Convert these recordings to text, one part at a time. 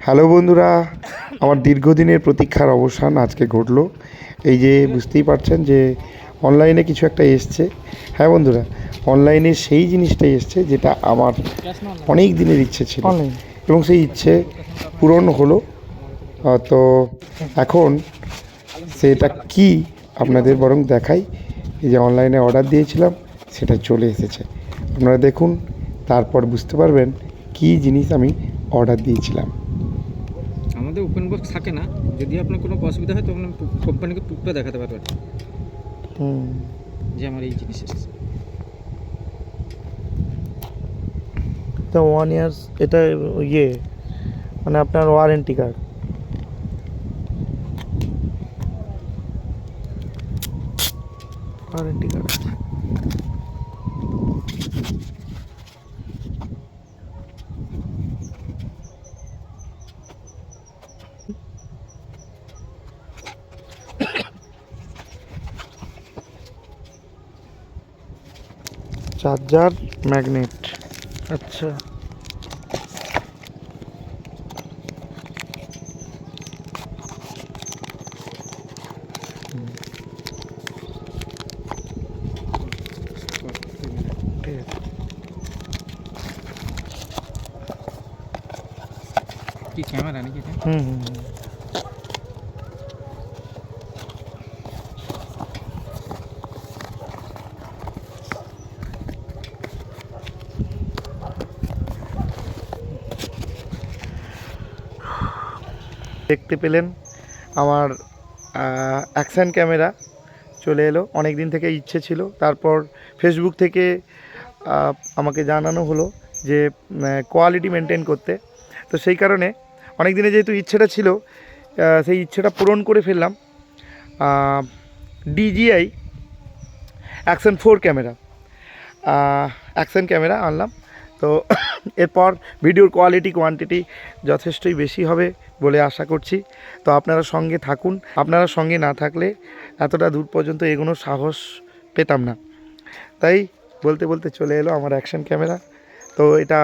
Hello বন্ধুরা, আমার দীর্ঘদিনের প্রতীক্ষার অবসান আজকে ঘটলো। এই যে বুঝতেই পারছেন যে অনলাইনে কিছু একটা এসছে। হ্যাঁ বন্ধুরা, অনলাইনে সেই জিনিসটাই এসছে যেটা আমার অনেক দিনের ইচ্ছে ছিল এবং সেই ইচ্ছে পূরণ হলো। তো এখন সেটা কি আপনাদের বরং দেখাই। এই যে অনলাইনে অর্ডার দিয়েছিলাম সেটা চলে এসেছে, আপনারা দেখুন, তারপর বুঝতে পারবেন কী জিনিস আমি অর্ডার দিয়েছিলাম। আমাদের ওপেন বক্স থাকে না, যদি আপনার কোনো অসুবিধা হয় তখন কোম্পানিকে প্রুফটা দেখাতে পারবেন যে আমার এই জিনিস এসেছে। তো 1 ইয়ার্স এটা ইয়ে মানে আপনার ওয়ারেন্টি কার্ড। ওয়ারেন্টি কার্ড আছে। Charger magnet. আচ্ছা, ঠিক আছে। কি ক্যামেরা নাকি এটা? হুম হুম হুম। দেখতে পেলেন আমার অ্যাকশান ক্যামেরা চলে এলো। অনেক দিন থেকে ইচ্ছে ছিল, তারপর ফেসবুক থেকে আমাকে জানানো হলো যে কোয়ালিটি মেনটেন করতে। তো সেই কারণে অনেক দিনে যেহেতু ইচ্ছেটা ছিল, সেই ইচ্ছেটা পূরণ করে ফেললাম। DJI action 4 camera, action camera আনলাম। তো এরপর ভিডিওর কোয়ালিটি কোয়ান্টিটি যথেষ্টই বেশি হবে বলে আশা করছি। তো আপনারা সঙ্গে থাকুন, আপনারা সঙ্গে না থাকলে এতটা দূর পর্যন্ত এগোনোর সাহস পেতাম না। তাই বলতে বলতে চলে এলো আমার অ্যাকশন ক্যামেরা। তো এটা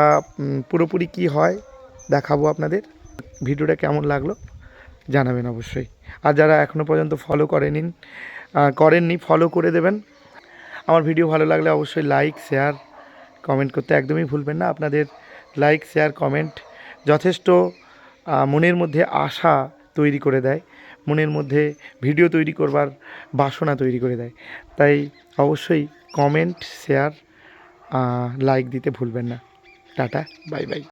পুরোপুরি কি হয় দেখাবো আপনাদের। ভিডিওটা কেমন লাগলো জানাবেন অবশ্যই। আর যারা এখনও পর্যন্ত ফলো করেননি ফলো করে দেবেন। আমার ভিডিও ভালো লাগলে অবশ্যই লাইক শেয়ার কমেন্ট করতে একদমই ভুলবেন না। আপনাদের লাইক শেয়ার কমেন্ট যথেষ্ট মনের মধ্যে আশা তৈরি করে দেয়, মনের মধ্যে ভিডিও তৈরি করবার বাসনা তৈরি করে দেয়। তাই অবশ্যই কমেন্ট শেয়ার লাইক দিতে ভুলবেন না। Tata, bye bye.